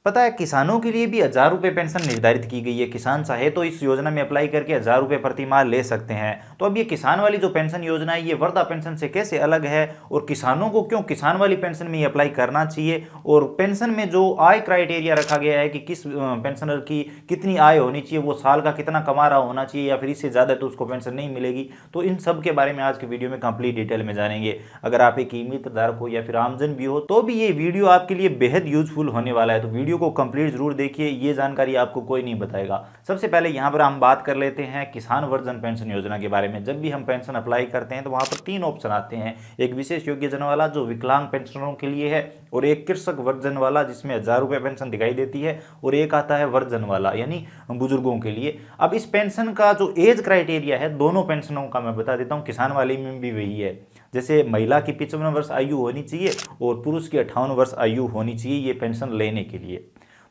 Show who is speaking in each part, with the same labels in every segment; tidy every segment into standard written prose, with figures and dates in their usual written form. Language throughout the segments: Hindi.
Speaker 1: पता है, किसानों के लिए भी 1000 रुपये पेंशन निर्धारित की गई है। किसान चाहे तो इस योजना में अप्लाई करके 1000 रुपये प्रति माह ले सकते हैं। तो अब ये किसान वाली जो पेंशन योजना है, ये वृद्धा पेंशन से कैसे अलग है और किसानों को क्यों किसान वाली पेंशन में ये अप्लाई करना चाहिए, और पेंशन में जो आय क्राइटेरिया रखा गया है कि किस पेंशनर की कितनी आय होनी चाहिए, वो साल का कितना कमा रहा होना चाहिए या फिर इससे ज़्यादा तो उसको पेंशन नहीं मिलेगी। तो इन सब के बारे में आज की वीडियो में कंप्लीट डिटेल में जानेंगे। अगर आप एक नियमित धारक हो या फिर आमजन भी हो तो भी ये वीडियो आपके लिए बेहद यूजफुल होने वाला है। तो वीडियो को कंप्लीट जरूर देखिए, ये जानकारी आपको कोई नहीं बताएगा। सबसे पहले यहाँ पर हम बात कर लेते हैं किसान वर्जन पेंशन योजना के बारे में। जब भी हम पेंशन अप्लाई करते हैं तो वहाँ पर 3 ऑप्शन आते हैं। एक विशेष योग्यजन वाला जो विकलांग पेंशनरों के लिए है, और एक कृषक वर्जन वाला जिसमें 1000 रुपये पेंशन दिखाई देती है, और एक आता है वर्जन वाला यानी बुजुर्गों के लिए। अब इस पेंशन का जो एज क्राइटेरिया है दोनों पेंशनों का मैं बता देता हूँ। किसान वाले में भी वही है, जैसे महिला की 55 वर्ष आयु होनी चाहिए और पुरुष की 58 वर्ष आयु होनी चाहिए ये पेंशन लेने के लिए।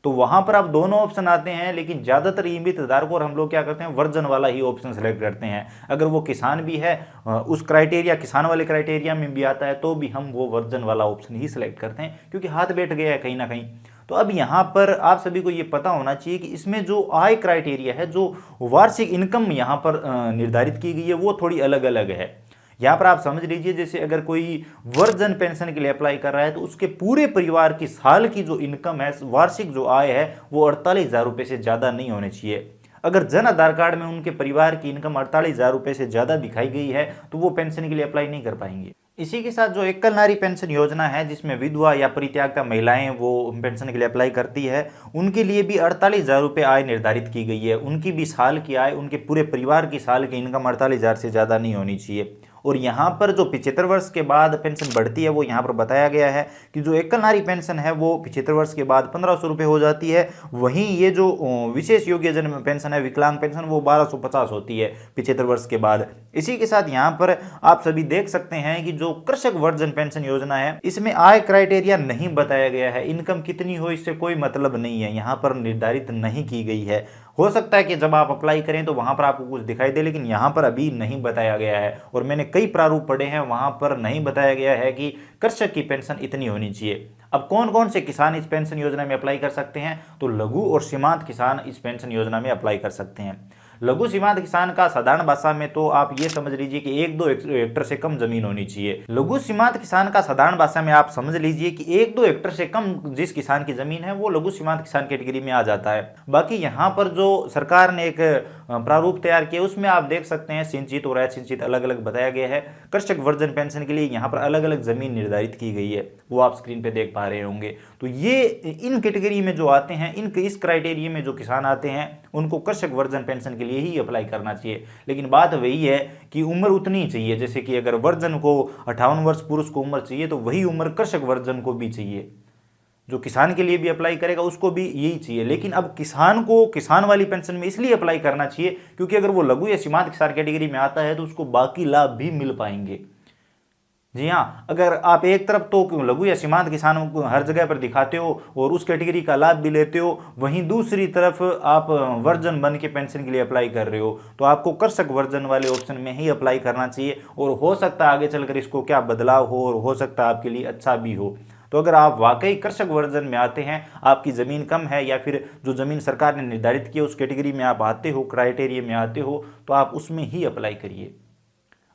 Speaker 1: तो वहां पर अब दोनों ऑप्शन आते हैं, लेकिन ज्यादातर नियमित धारकों और हम लोग क्या करते हैं, वर्जन वाला ही ऑप्शन सेलेक्ट करते हैं। अगर वो किसान भी है, उस क्राइटेरिया किसान वाले क्राइटेरिया में भी आता है, तो भी हम वो वर्जन वाला ऑप्शन ही सिलेक्ट करते हैं, क्योंकि हाथ बैठ गया है कहीं ना कहीं। तो अब यहाँ पर आप सभी को ये पता होना चाहिए कि इसमें जो आय क्राइटेरिया है, जो वार्षिक इनकम यहाँ पर निर्धारित की गई है, वो थोड़ी अलग अलग है। यहाँ पर आप समझ लीजिए, जैसे अगर कोई वर्जन पेंशन के लिए अप्लाई कर रहा है तो उसके पूरे परिवार की साल की जो इनकम है, वार्षिक जो आय है, वो 48,000 रुपये से ज़्यादा नहीं होनी चाहिए। अगर जन आधार कार्ड में उनके परिवार की इनकम 48,000 रुपये से ज़्यादा दिखाई गई है तो वो पेंशन के लिए अप्लाई नहीं कर पाएंगे। इसी के साथ जो एकल नारी पेंशन योजना है, जिसमें विधवा या परित्यागता महिलाएं वो पेंशन के लिए अप्लाई करती है, उनके लिए भी 48,000 रुपये आय निर्धारित की गई है। उनकी भी साल की आय, उनके पूरे परिवार की साल की इनकम 48,000 से ज़्यादा नहीं होनी चाहिए। और यहाँ पर जो 75 वर्ष के बाद पेंशन बढ़ती है, वो यहाँ पर बताया गया है कि जो एकल नारी पेंशन है वो 75 वर्ष के बाद 1,500 रुपये हो जाती है। वहीं ये जो विशेष योग्यजन पेंशन है, विकलांग पेंशन, वो 1,250 होती है 75 वर्ष के बाद। इसी के साथ यहाँ पर आप सभी देख सकते हैं कि जो कृषक वर्जन पेंशन योजना है, इसमें आय क्राइटेरिया नहीं बताया गया है। इनकम कितनी हो इससे कोई मतलब नहीं है, यहाँ पर निर्धारित नहीं की गई है। हो सकता है कि जब आप अप्लाई करें तो वहां पर आपको कुछ दिखाई दे, लेकिन यहाँ पर अभी नहीं बताया गया है। और मैंने कई प्रारूप पढ़े हैं, वहां पर नहीं बताया गया है कि कृषक की पेंशन इतनी होनी चाहिए। अब कौन कौन से किसान इस पेंशन योजना में अप्लाई कर सकते हैं, तो लघु और सीमांत किसान इस पेंशन योजना में अप्लाई कर सकते हैं। लघु सीमांत किसान का साधारण भाषा में तो आप ये समझ लीजिए कि 1-2 हेक्टर से कम जमीन होनी चाहिए। लघु सीमांत किसान का साधारण भाषा में आप समझ लीजिए कि 1-2 हेक्टर से कम जिस किसान की जमीन है वो लघु सीमांत किसान कैटेगरी में आ जाता है। बाकी यहाँ पर जो सरकार ने एक प्रारूप तैयार किया, उसमें आप देख सकते हैं सिंचित और असिंचित अलग अलग बताया गया है। कृषक वर्जन पेंशन के लिए यहाँ पर अलग अलग जमीन निर्धारित की गई है, वो आप स्क्रीन पे देख पा रहे होंगे। तो ये इन कैटेगरी में जो आते हैं, इस क्राइटेरिया में जो किसान आते हैं, उनको कृषक वर्जन पेंशन के लिए ही अप्लाई करना चाहिए। लेकिन बात वही है कि उम्र उतनी ही चाहिए, जैसे कि अगर वर्जन को 58 वर्ष पुरुष को उम्र चाहिए, तो वही उम्र कृषक वर्जन को भी चाहिए। जो किसान के लिए भी अप्लाई करेगा उसको भी यही चाहिए। लेकिन अब किसान को किसान वाली पेंशन में इसलिए अप्लाई करना चाहिए क्योंकि अगर वो लघु या सीमांत किसान कैटेगरी में आता है तो उसको बाकी लाभ भी मिल पाएंगे। जी हाँ, अगर आप एक तरफ तो लघु या सीमांत किसानों को हर जगह पर दिखाते हो और उस कैटेगरी का लाभ भी लेते हो, वहीं दूसरी तरफ आप वर्जन बन के पेंशन के लिए अप्लाई कर रहे हो, तो आपको कृषक वर्जन वाले ऑप्शन में ही अप्लाई करना चाहिए। और हो सकता है आगे चलकर इसको क्या बदलाव हो, और हो सकता है आपके लिए अच्छा भी हो। तो अगर आप वाकई कृषक वर्जन में आते हैं, आपकी ज़मीन कम है या फिर जो ज़मीन सरकार ने निर्धारित की है उस कैटेगरी में आप आते हो, क्राइटेरिया में आते हो, तो आप उसमें ही अप्लाई करिए।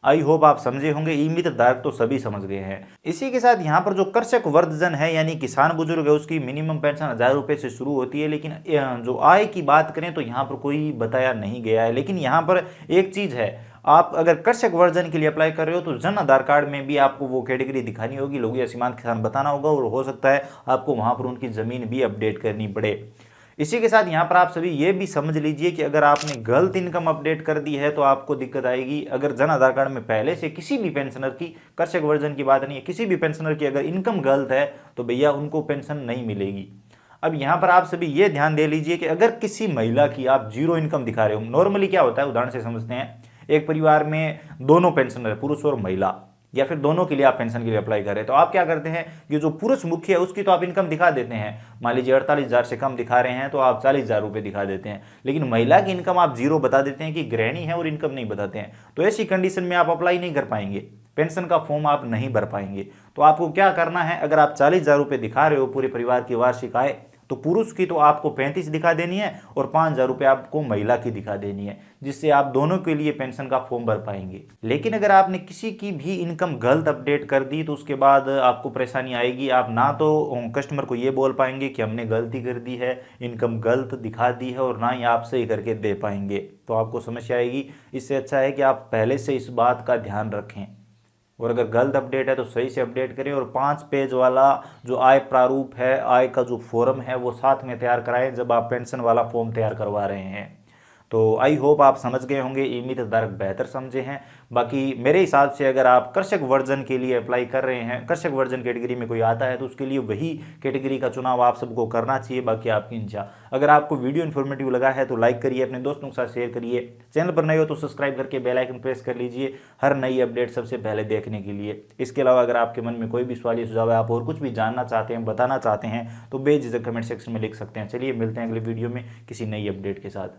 Speaker 1: आई होप आप समझे होंगे, नियमित धारक तो सभी समझ गए हैं। इसी के साथ यहाँ पर जो कृषक वर्जन है यानी किसान बुजुर्ग है, उसकी मिनिमम पेंशन 1,000 रुपये से शुरू होती है। लेकिन जो आय की बात करें तो यहाँ पर कोई बताया नहीं गया है। लेकिन यहाँ पर एक चीज़ है, आप अगर कृषक वर्जन के लिए अप्लाई कर रहे हो तो जन आधार कार्ड में भी आपको वो कैटेगरी दिखानी होगी, लघु या सीमांत किसान बताना होगा, और हो सकता है आपको वहाँ पर उनकी ज़मीन भी अपडेट करनी पड़े। इसी के साथ यहाँ पर आप सभी ये भी समझ लीजिए कि अगर आपने गलत इनकम अपडेट कर दी है तो आपको दिक्कत आएगी। अगर जन आधार कार्ड में पहले से किसी भी पेंशनर की, कृषक वर्जन की बात नहीं है, किसी भी पेंशनर की अगर इनकम गलत है तो भैया उनको पेंशन नहीं मिलेगी। अब यहाँ पर आप सभी ये ध्यान दे लीजिए कि अगर किसी महिला की आप 0 इनकम दिखा रहे हो, नॉर्मली क्या होता है उदाहरण से समझते हैं, एक परिवार में दोनों पेंशनर पुरुष और महिला, या फिर दोनों के लिए आप पेंशन के लिए अप्लाई करें, तो आप क्या करते हैं, ये जो पुरुष मुखी है उसकी तो आप इनकम दिखा देते हैं। मान लीजिए 48,000 से कम दिखा रहे हैं तो आप 40,000 रुपये दिखा देते हैं। लेकिन महिला की इनकम आप 0 बता देते हैं कि गृहिणी है और इनकम नहीं बताते हैं। तो ऐसी कंडीशन में आप अप्लाई नहीं कर पाएंगे, पेंशन का फॉर्म आप नहीं भर पाएंगे। तो आपको क्या करना है, अगर आप 40,000 रुपये दिखा रहे हो पूरे परिवार की वार्षिक आय, तो पुरुष की तो आपको 35 दिखा देनी है और 5,000 रुपये आपको महिला की दिखा देनी है, जिससे आप दोनों के लिए पेंशन का फॉर्म भर पाएंगे। लेकिन अगर आपने किसी की भी इनकम गलत अपडेट कर दी तो उसके बाद आपको परेशानी आएगी। आप ना तो कस्टमर को ये बोल पाएंगे कि हमने गलती कर दी है, इनकम गलत दिखा दी है, और ना ही आप सही करके दे पाएंगे, तो आपको समस्या आएगी। इससे अच्छा है कि आप पहले से इस बात का ध्यान रखें, और अगर गलत अपडेट है तो सही से अपडेट करें, और 5 पेज वाला जो आय प्रारूप है, आय का जो फॉर्म है, वो साथ में तैयार कराएं जब आप पेंशन वाला फॉर्म तैयार करवा रहे हैं। तो आई होप आप समझ गए होंगे, उम्मीद बेहतर समझे हैं। बाकी मेरे हिसाब से अगर आप कृषक वर्जन के लिए अप्लाई कर रहे हैं, कृषक वर्जन कैटेगरी में कोई आता है, तो उसके लिए वही कैटेगरी का चुनाव आप सबको करना चाहिए। बाकी आपकी इच्छा। अगर आपको वीडियो इन्फॉर्मेटिव लगा है तो लाइक करिए, अपने दोस्तों के साथ शेयर करिए, चैनल पर नए हो तो सब्सक्राइब करके बेल आइकन प्रेस कर लीजिए हर नई अपडेट सबसे पहले देखने के लिए। इसके अलावा अगर आपके मन में कोई भी सवाल या सुझाव है, आप और कुछ भी जानना चाहते हैं, बताना चाहते हैं, तो बेझिझक कमेंट सेक्शन में लिख सकते हैं। चलिए मिलते हैं अगले वीडियो में किसी नई अपडेट के साथ।